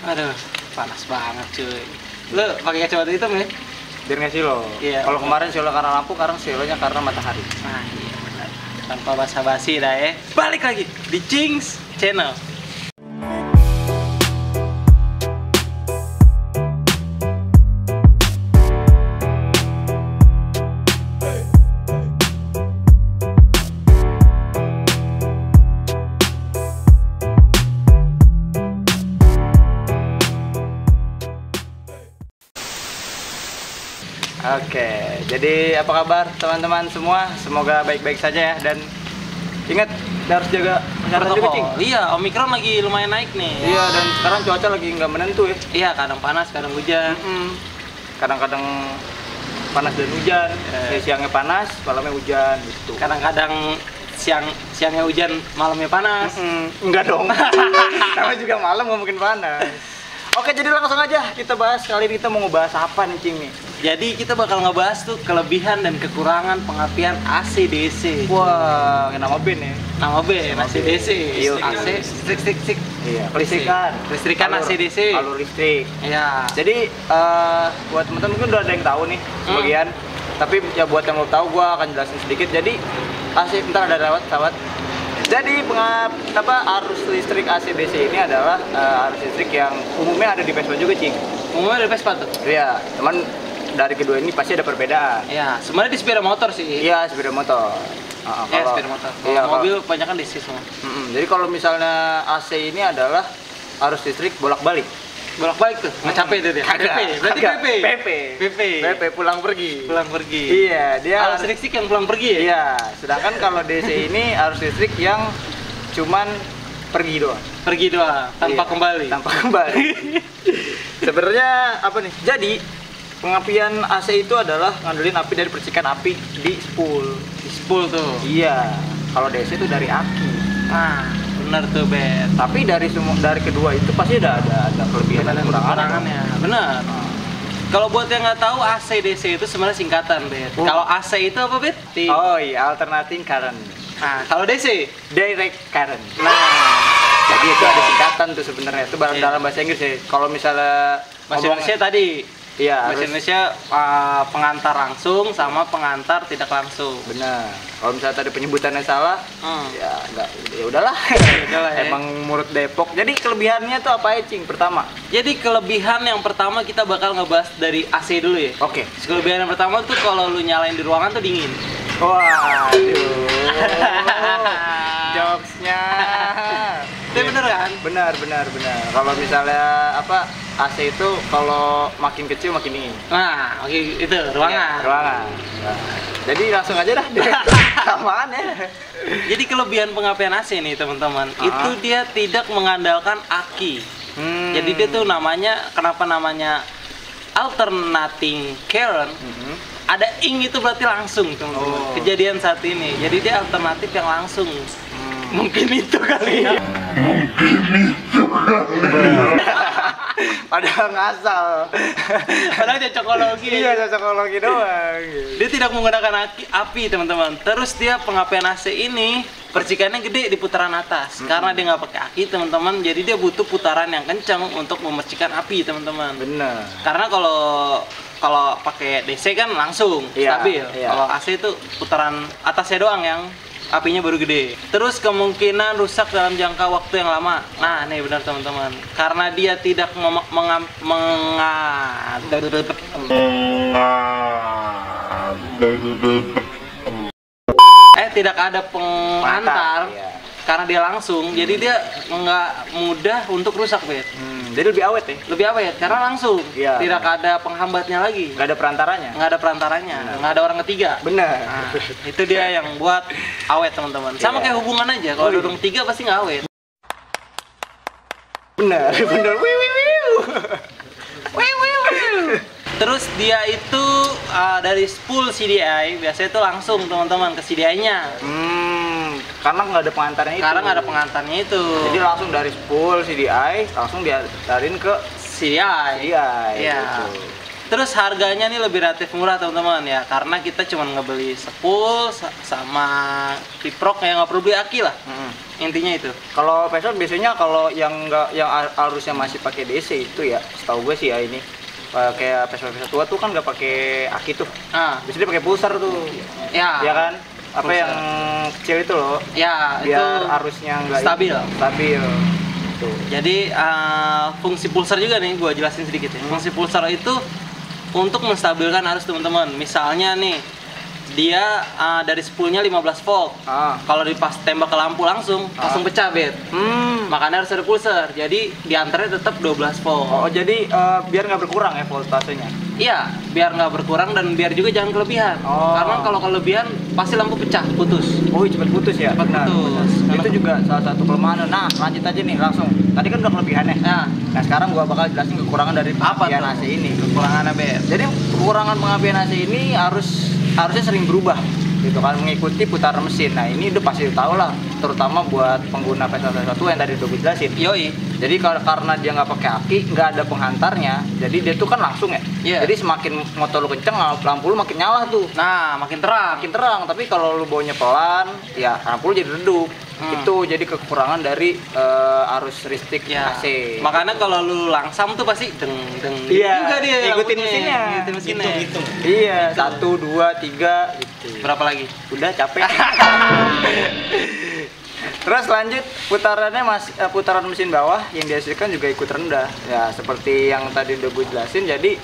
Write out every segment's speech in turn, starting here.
Aduh, panas banget cuy. Lu pakai kacamata hitam ya? Biar nggak silo. Iya. Kalau kemarin silo karena lampu, sekarang silonya karena matahari. Nah, iya benar. Tanpa basa-basi dah ya. Balik lagi di Cings Channel. Oke, jadi apa kabar teman-teman semua? Semoga baik-baik saja ya, dan ingat harus jaga kesehatan juga, Cing. Iya, Omikron lagi lumayan naik nih. Iya, dan sekarang cuaca lagi nggak menentu ya. Iya, kadang panas, kadang hujan. Kadang-kadang panas dan hujan. Siangnya panas, malamnya hujan gitu. Kadang-kadang siangnya hujan, malamnya panas. Enggak dong. Namanya juga malam nggak mungkin panas. Oke, jadi langsung aja kita bahas. Kali ini kita mau ngebahas apa nih, Cing nih? Jadi kita bakal ngebahas tuh kelebihan dan kekurangan pengapian AC/DC. Wah, nama band ya. Nama band AC/DC. Iya, AC strik. Iya, listrikan AC/DC. Alur listrik. Iya. Jadi buat teman-teman mungkin udah ada yang tahu nih sebagian. Tapi ya buat yang belum tahu, gua akan jelasin sedikit. Jadi AC, bentar ada rawat. Jadi arus listrik AC/DC ini adalah arus listrik yang umumnya ada di Vespa juga, Cing. Umumnya ada Vespa tuh. Iya, teman dari kedua ini pasti ada perbedaan. Iya, sebenarnya di sepeda motor sih. Iya, sepeda motor. Sepeda motor. Iya, Mobil kebanyakan DC semua. Jadi kalau misalnya AC ini adalah arus listrik bolak-balik. Bolak-balik tuh, nggak capek tuh dia. Berarti PP pulang pergi. Iya, dia arus listrik yang pulang pergi ya? Iya, sedangkan kalau DC ini arus listrik yang cuman pergi doang. Pergi doang, tanpa kembali. Sebenarnya apa nih? Jadi pengapian AC itu adalah ngandelin api dari percikan api di spool. Di spool tuh. Iya. Kalau DC itu dari aki. Nah, bener tuh, Bet. Tapi dari kedua itu pasti ada kelebihan dan kekurangannya. Bener. Kalau buat yang nggak tahu, AC/DC itu sebenarnya singkatan, Bet. Kalau AC itu apa, Bet? Oh iya, alternating current. Nah, kalau DC? Direct current. Nah, jadi itu ada singkatan tuh sebenarnya. Itu dalam bahasa Inggris ya. Kalau misalnya bahasa Indonesia tadi, iya, bahasa Indonesia pengantar langsung sama pengantar tidak langsung. Benar. Kalau misalnya tadi penyebutannya salah, ya enggak, ya udahlah. Ya. Emang murid Depok. Jadi kelebihannya tuh apa ya, Cing? Pertama. Jadi kelebihan yang pertama kita bakal ngebahas dari AC dulu ya. Oke. Kelebihan yang pertama tuh kalau lu nyalain di ruangan tuh dingin. Wah, jokesnya. Itu bener kan? Benar. Kalau misalnya AC itu kalau makin kecil makin dingin. Nah, oke, itu ruangan. Ya, ruangan. Nah, jadi langsung aja dah. Samaan ya. Jadi kelebihan pengapian AC nih teman-teman, itu dia tidak mengandalkan aki. Jadi dia tuh kenapa namanya alternating current? Ada ing itu berarti langsung teman-teman. Kejadian saat ini. Jadi dia alternatif yang langsung. Mungkin itu kali ya. Padahal ngasal. Padahal cocokologi. Iya, cocokologi doang. Dia tidak menggunakan api teman-teman. Terus dia pengapian AC ini percikannya gede di putaran atas. Karena dia nggak pakai aki teman-teman. Jadi dia butuh putaran yang kencang untuk memercikan api teman-teman. Benar. Karena kalau pakai DC kan langsung stabil. Kalau AC itu putaran atasnya doang yang apinya baru gede. Terus kemungkinan rusak dalam jangka waktu yang lama. Nah, nih benar teman-teman. Karena dia tidak tidak ada pengantar. Karena dia langsung, jadi dia nggak mudah untuk rusak, Bet. Jadi lebih awet ya? Lebih awet, karena langsung. Iya. Tidak ada penghambatnya lagi. Nggak ada perantaranya? Nggak ada orang ketiga. Benar. Nah, itu dia yang buat awet, teman-teman. Sama kayak hubungan aja, kalau ada orang ketiga pasti nggak awet. Benar. Terus dia itu dari spool CDI, biasanya itu langsung teman-teman ke CDI-nya. Karena nggak ada pengantarnya itu. Karena nggak ada pengantarnya itu. Jadi langsung dari spool CDI langsung diantarin ke CDI. Iya. Iya. Gitu. Terus harganya nih lebih relatif murah teman-teman ya, karena kita cuma ngebeli spool sama kiprok yang nggak perlu beli aki lah. Intinya itu. Kalau Vespa biasanya kalau yang nggak, yang arusnya masih pakai DC itu ya, setahu gue sih ya ini kayak Vespa tua tuh kan nggak pakai aki tuh. Biasanya pakai pulsar tuh. Ya kan? Apa pulsar yang kecil itu loh? Ya, biar itu arusnya nggak stabil. Tuh. Jadi fungsi pulsar juga nih gue jelasin sedikit ya. Fungsi pulsar itu untuk menstabilkan arus teman-teman. Misalnya nih dia dari spoolnya 15 volt. Kalau dipas tembak ke lampu langsung pecah bet. Makanya harus ada pulsar. Jadi diantaranya tetap 12 volt. Oh, jadi biar nggak berkurang ya voltasenya. Iya, biar nggak berkurang dan biar juga jangan kelebihan. Karena kalau kelebihan pasti lampu pecah, putus. Oh, cepat putus ya. Cepat putus. Itu juga salah satu kelemahan. Nah, lanjut aja nih langsung. Tadi kan udah kelebihannya. Nah, sekarang gua bakal jelasin kekurangan dari pengapian AC ini. Kekurangannya bet. Jadi kekurangan pengapian AC ini harusnya sering berubah gitu kan, mengikuti putaran mesin. Nah ini udah pasti tahu lah, terutama buat pengguna Vespa tua yang tadi udah gue jelasin. Yoi. Jadi karena dia nggak pakai aki, nggak ada penghantarnya, jadi dia tuh kan langsung ya. Jadi semakin motor lu kenceng, lampu lu makin nyala tuh. Nah, makin terang. Tapi kalau lu bawanya pelan, ya lampu lu jadi redup. Itu jadi kekurangan dari arus listrik AC. Makanya kalau lu langsam tuh pasti deng juga dia. Ngikutin mesinnya. Gitu. Iya, 1, 2, 3 gitu. Berapa lagi? Udah capek. Terus lanjut putarannya putaran mesin bawah yang dihasilkan juga ikut rendah. Ya seperti yang tadi udah gue jelasin, jadi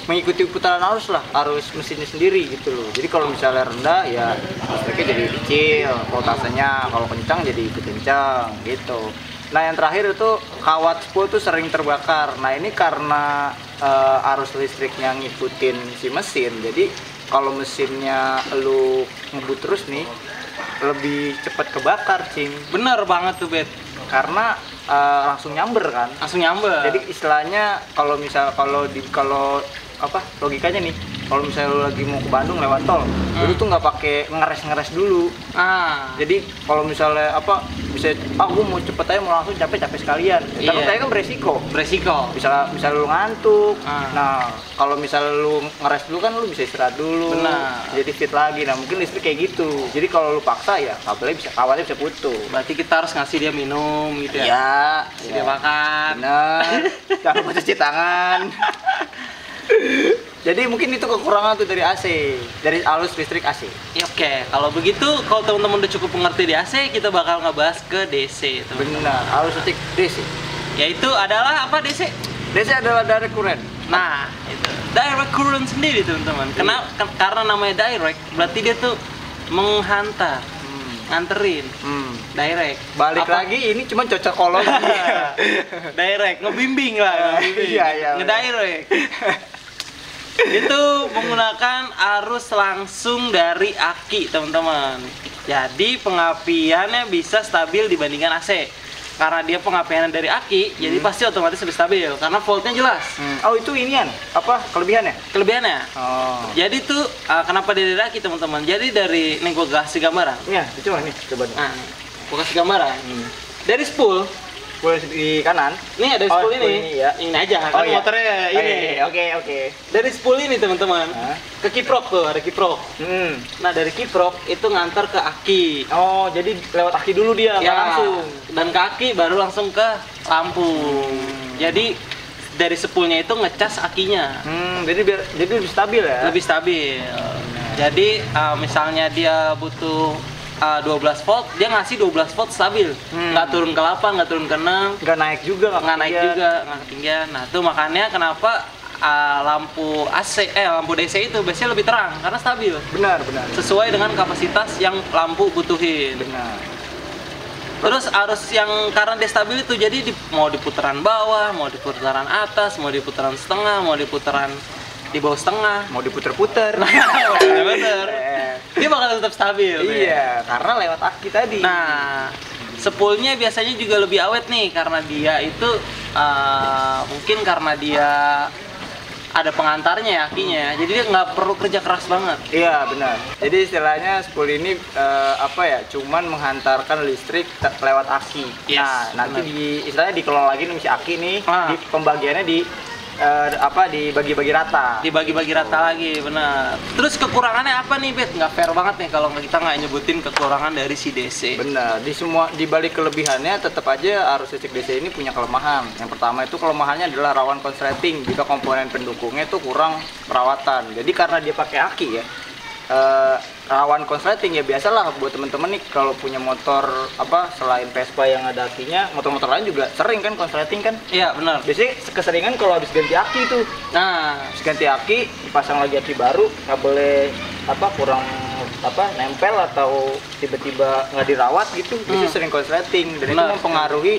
mengikuti putaran arus mesinnya sendiri gitu loh. Jadi kalau misalnya rendah ya listriknya jadi kecil, voltasenya kalau kencang jadi ikut kencang gitu. Nah yang terakhir itu kawat spool tuh sering terbakar. Nah ini karena arus listriknya ngikutin si mesin, jadi kalau mesinnya lu ngebut terus nih lebih cepat kebakar, Cing. Bener banget tuh, Bet. Karena langsung nyamber kan. Jadi istilahnya kalau logikanya nih, kalau misalnya lu lagi mau ke Bandung lewat tol, lu tuh nggak pakai ngeres dulu. Jadi kalau misalnya bisa gue mau cepet aja, mau langsung capek sekalian. Tapi saya kan beresiko. Bisa lu ngantuk. Nah kalau misalnya lu ngeres dulu kan lu bisa istirahat dulu. Jadi fit lagi. Nah mungkin listrik kayak gitu. Jadi kalau lu paksa ya kabelnya bisa putus. Berarti kita harus ngasih dia minum gitu ya? Iya. Dia makan. Bener. Jangan lupa cuci tangan. Jadi mungkin itu kekurangan tuh dari AC, dari arus listrik AC. Ya, oke, kalau begitu, kalau teman-teman udah cukup mengerti di AC, kita bakal ngebahas ke DC. Benar, arus listrik DC. Yaitu adalah apa DC? DC adalah direct current. Nah, itu direct current sendiri teman-teman. Karena namanya direct, berarti dia tuh menghantar, nganterin. Direct. Balik lagi, ini cuma cocokologi. Direct, ngebimbing lah. Iya. Ngedirect. Itu menggunakan arus langsung dari aki teman-teman. Jadi pengapiannya bisa stabil dibandingkan AC. Karena dia pengapiannya dari aki, jadi pasti otomatis lebih stabil karena voltnya jelas. Oh itu inian, kelebihannya? Kelebihannya. Jadi tuh kenapa dia dari aki teman-teman? Jadi dari nih gua kasih gambaran. Iya, coba nih, coba. Nah, gua kasih gambaran. Dari spool di kanan. Nih ada spool ini. Ini aja kan motornya ini. Oke. Dari spool ini teman-teman. Ke kiprok tuh, ada kiprok. Nah, dari kiprok itu ngantar ke aki. Oh, jadi lewat aki dulu dia, langsung. Dan ke aki baru langsung ke lampu. Jadi dari spoolnya itu ngecas akinya. Jadi lebih stabil ya. Lebih stabil. Jadi misalnya dia butuh 12 volt, dia ngasih 12 volt stabil, nggak turun ke 8, nggak turun ke 6, nggak naik juga, nggak ketinggian. Nah itu makanya kenapa lampu DC itu biasanya lebih terang karena stabil. Benar. Sesuai dengan kapasitas yang lampu butuhin. Benar. Terus arus yang karena dia stabil itu jadi mau di putaran bawah, mau di putaran atas, mau di putaran setengah, mau di putaran di bawah setengah, mau diputer-puter. Dia bakal tetap stabil. Iya, karena lewat aki tadi. Nah, spoolnya biasanya juga lebih awet nih karena dia itu mungkin karena dia ada pengantarnya ya akinya, jadi dia nggak perlu kerja keras banget. Iya benar. Jadi istilahnya spool ini cuman menghantarkan listrik lewat aki. Nah nanti istilahnya dikelola lagi nih si aki nih, di pembagiannya di dibagi-bagi rata. Dibagi-bagi rata lagi, benar. Terus kekurangannya apa nih, Bet? Nggak fair banget nih kalau kita nggak nyebutin kekurangan dari si DC. Benar, di balik kelebihannya tetap aja arus listrik DC ini punya kelemahan. Yang pertama itu kelemahannya adalah rawan konsleting jika komponen pendukungnya itu kurang perawatan. Jadi karena dia pakai aki ya, rawan konsleting ya. Biasalah buat temen-temen nih kalau punya motor selain Vespa yang ada akinya, motor-motor lain juga sering kan konsleting kan. Iya, benar. Biasanya keseringan kalau habis ganti aki tuh. Nah, Habis ganti aki, dipasang lagi aki baru, kabelnya kurang nempel atau tiba-tiba nggak dirawat gitu, biasanya sering konsleting dan Benar. itu mempengaruhi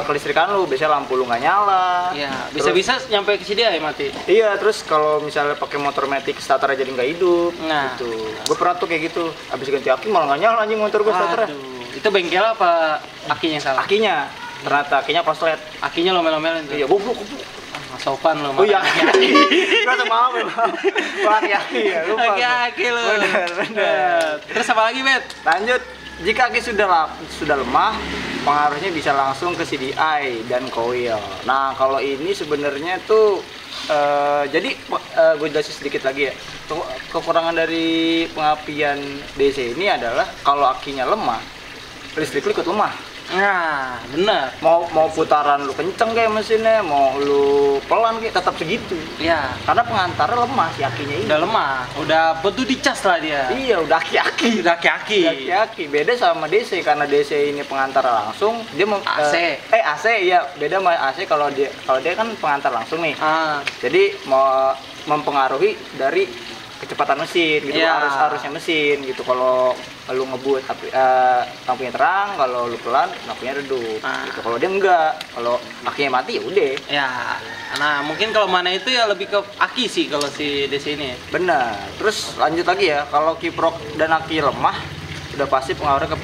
kelistrikan lu. Biasanya lampu lu nggak nyala. iya, Terus- bisa-bisa nyampe ke sini ya mati. Iya, terus kalau misalnya pakai motor matic starter jadi nggak hidup. Nah. Gitu. Gue pernah tuh kayak gitu. Habis ganti aki malah nggak nyala anjing motor gue starternya. Aduh, itu bengkel apa akinya yang salah? Akinya, ternyata akinya konslet. Akinya lomel-lomelin tuh. Iya, goblok. Nggak sopan lo. Oh iya, aki. Gue tuh maaf ya, Bang. Gua aki ya, lupa. gua. Aki lo. Bener. Terus apa lagi, Bet? Lanjut, jika aki sudah lemah, pengaruhnya bisa langsung ke CDI dan coil. Nah, kalau ini sebenarnya tuh jadi gue jelasin sedikit lagi ya. Kekurangan dari pengapian DC ini adalah kalau akinya lemah, listrik lu ikut lemah. Nah, benar. Mau putaran lu kenceng kayak mesinnya, mau lu pelan kayak tetap segitu. Ya, Karena pengantarnya lemah si akinya ini. udah lemah, udah betul dicas lah dia. Iya, udah aki-aki. Udah aki-aki. Aki-aki. Beda sama DC, karena DC ini pengantar langsung, dia AC. AC iya, beda sama AC. Kalau dia kan pengantar langsung nih. Ah, Jadi mau mempengaruhi dari kecepatan mesin gitu, Iya. arusnya mesin gitu. Kalau lu ngebut lampunya terang, kalau lu pelan lampunya redup Ah. gitu. Kalau dia enggak, kalau akinya mati ya udah. ya. Nah, mungkin kalau mana itu ya lebih ke aki sih kalau si DC ini. Benar. Terus lanjut lagi ya, kalau kiprok dan aki lemah udah pasti pengaruhnya ke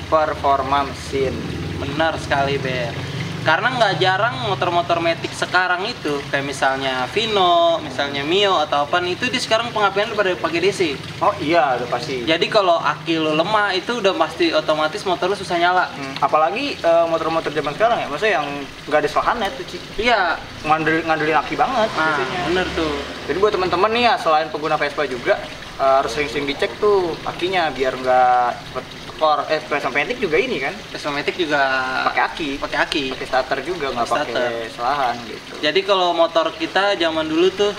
performa mesin. Benar sekali, Ben. Karena nggak jarang motor-motor matic sekarang itu kayak misalnya Vino, misalnya Mio atau apa itu dia sekarang pengapian pada pakai DC. Oh iya, udah pasti. Jadi kalau aki lo lemah itu udah pasti otomatis motor lo susah nyala. Apalagi motor-motor zaman sekarang ya, maksudnya yang nggak ada selahannya tuh, Ci. Iya. Ngandelin aki banget Nah, biasanya. bener tuh. Jadi buat teman-teman nih ya, selain pengguna Vespa juga harus sering-sering dicek tuh akinya biar nggak cepet tekor. Vespa Matic juga ini kan Vespa Matic juga pakai aki, pakai aki. pakai starter juga, nggak Pakai starter. pakai selahan gitu. Jadi kalau motor kita zaman dulu tuh,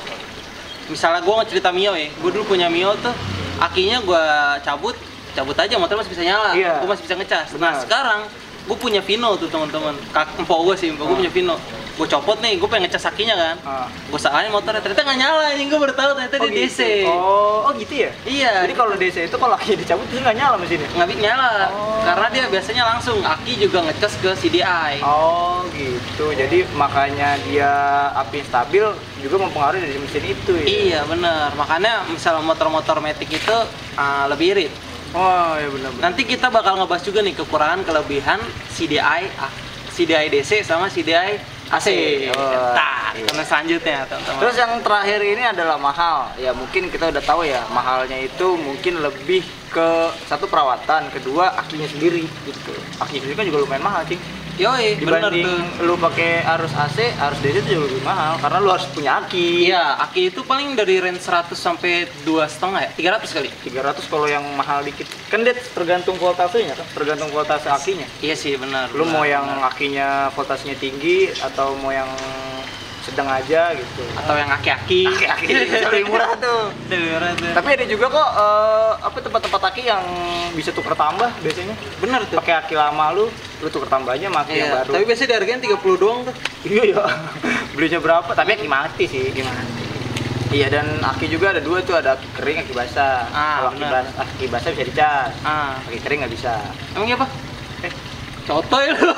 misalnya gue ngecerita Mio ya, gue dulu punya Mio tuh, akinya gue cabut aja motor masih bisa nyala, Iya. gue masih bisa ngecas. Benar. Nah sekarang gue punya Vino tuh teman-teman, empok gue punya Vino, gue copot nih, gue pengen ngecas akinya kan, gue salahin motornya, ternyata nggak nyala, anjing gue baru tahu ternyata dia DC. Gitu. Oh gitu ya. Iya. Jadi kalau DC itu kalau akinya dicabut itu nggak nyala mesinnya. nggak bisa nyala, Oh. karena dia biasanya langsung aki juga ngecas ke CDI. Oh gitu. Jadi makanya dia api stabil juga mempengaruhi dari mesin itu ya. Iya bener, makanya misalnya motor-motor Matic itu lebih irit. Oh ya benar-benar. Nanti kita bakal ngebahas juga nih kekurangan kelebihan CDI DC sama CDI AC. Oh, Nah, iya. karena selanjutnya teman-teman. Terus yang terakhir ini adalah mahal. Ya mungkin kita udah tahu ya, mahalnya itu mungkin lebih ke satu perawatan, kedua akinya sendiri gitu. Akinya sendiri kan juga lumayan mahal, Cing. Yoi, bener Dibanding tuh. lu pakai arus AC, arus DC itu juga lebih mahal karena lu harus punya aki. Iya, aki itu paling dari range 100 sampai 2,5 ya? 300 kali? 300 kalau yang mahal dikit. Kan dia tergantung voltasenya kan, tergantung voltase akinya. Iya sih, benar. Lu mau benar, yang benar. akinya voltasenya tinggi atau mau yang sedang aja gitu. Atau yang aki-aki. Aki-aki lebih murah tuh. Lebih murah tuh. Tapi ada juga kok tempat-tempat aki yang bisa tuker tambah biasanya. Bener tuh. Pakai aki lama lu tuker tambah aja sama aki yang Iya, baru. tapi biasanya dihargain 30 doang tuh. Iya ya. Belinya berapa? Tapi aki mati sih. Gimana? Iya, dan aki juga ada dua tuh, ada aki kering, aki basah. Kalau benar. aki basah bisa dicas. Aki kering nggak bisa. Emang iya, Pak? Eh, Cotoy lu.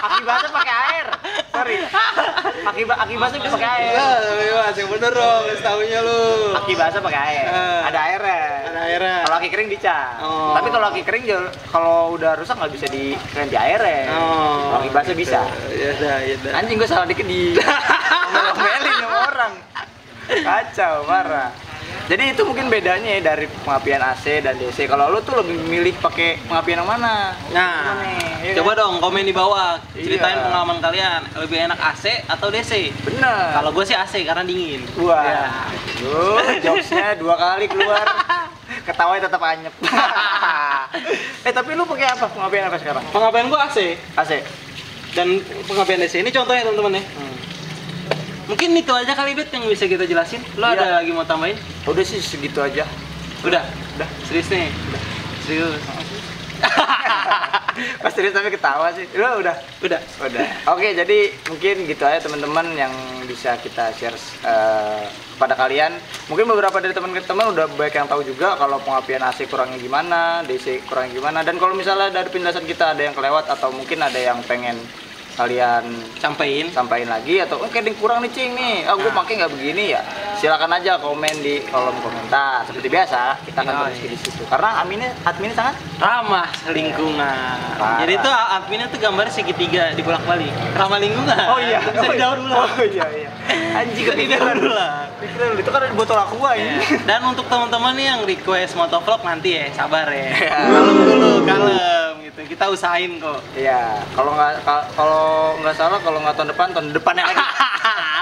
aki basah pakai air. Sorry. Aki basah bisa pakai air. Mas, yang bener dong, tahunya lu. Aki basah pakai air. Ada airnya. Ada airnya. Kalau aki kering dicas. Oh. Tapi kalau aki kering kalau udah rusak nggak bisa ganti airnya. Kalau aki basah bisa. Ya udah. Anjing gue salah dikit di ngomelin sama orang. Kacau, parah. Jadi itu mungkin bedanya ya dari pengapian AC dan DC. Kalau lu tuh lebih milih pakai pengapian yang mana? Nah, Nih, ya coba kan? dong komen di bawah, ceritain Iya. pengalaman kalian. Lebih enak AC atau DC? Bener. Kalau gue sih AC karena dingin. Wah, Ya. jokesnya 2 kali keluar. Ketawanya tetap anyep. Tapi lu pakai apa? Pengapian apa sekarang? Pengapian gue AC AC. dan pengapian DC ini contohnya teman-teman ya. Mungkin itu aja kali Bet yang bisa kita jelasin. Lo Iya. ada lagi mau tambahin? Udah sih segitu aja. Udah. Udah. Serius nih. Serius. Pas serius tapi ketawa sih. Lu udah. Udah. Oke, jadi mungkin gitu aja teman-teman yang bisa kita share kepada kalian. Mungkin beberapa dari teman-teman udah banyak yang tahu juga kalau pengapian AC kurangnya gimana, DC kurangnya gimana. Dan kalau misalnya dari penjelasan kita ada yang kelewat atau mungkin ada yang pengen kalian sampaikan lagi atau kayak ada yang kurang nih Cing nih, gue pakai nggak begini ya, silakan aja komen di kolom komentar seperti biasa, kita akan tulis di situ karena adminnya sangat Ramah lingkungan. Parah. Jadi itu adminnya tuh gambar segitiga dibolak-balik. Ramah lingkungan. Bisa didaur ulang. oh iya anjing Bisa didaur ulang. pikiran lu itu kan ada di botol aqua ini. Dan untuk teman-teman nih yang request motovlog nanti ya, sabar ya. Ya. Kalem gitu. Kita usahain kok. Iya, kalau nggak salah kalau nggak tahun depannya lagi.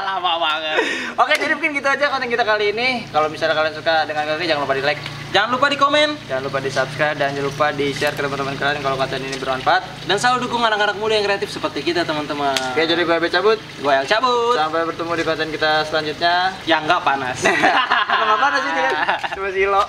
Lama banget. Oke, jadi mungkin gitu aja konten kita kali ini. Kalau misalnya kalian suka dengan konten ini, jangan lupa di like, Jangan lupa di komen jangan lupa di subscribe, dan jangan lupa di share ke teman-teman kalian kalau konten ini bermanfaat. dan selalu dukung anak-anak muda yang kreatif seperti kita teman-teman. Oke, jadi gue cabut. Gue yang cabut. Sampai bertemu di konten kita selanjutnya. Yang nggak panas. Apa-apa sih, cuma silo.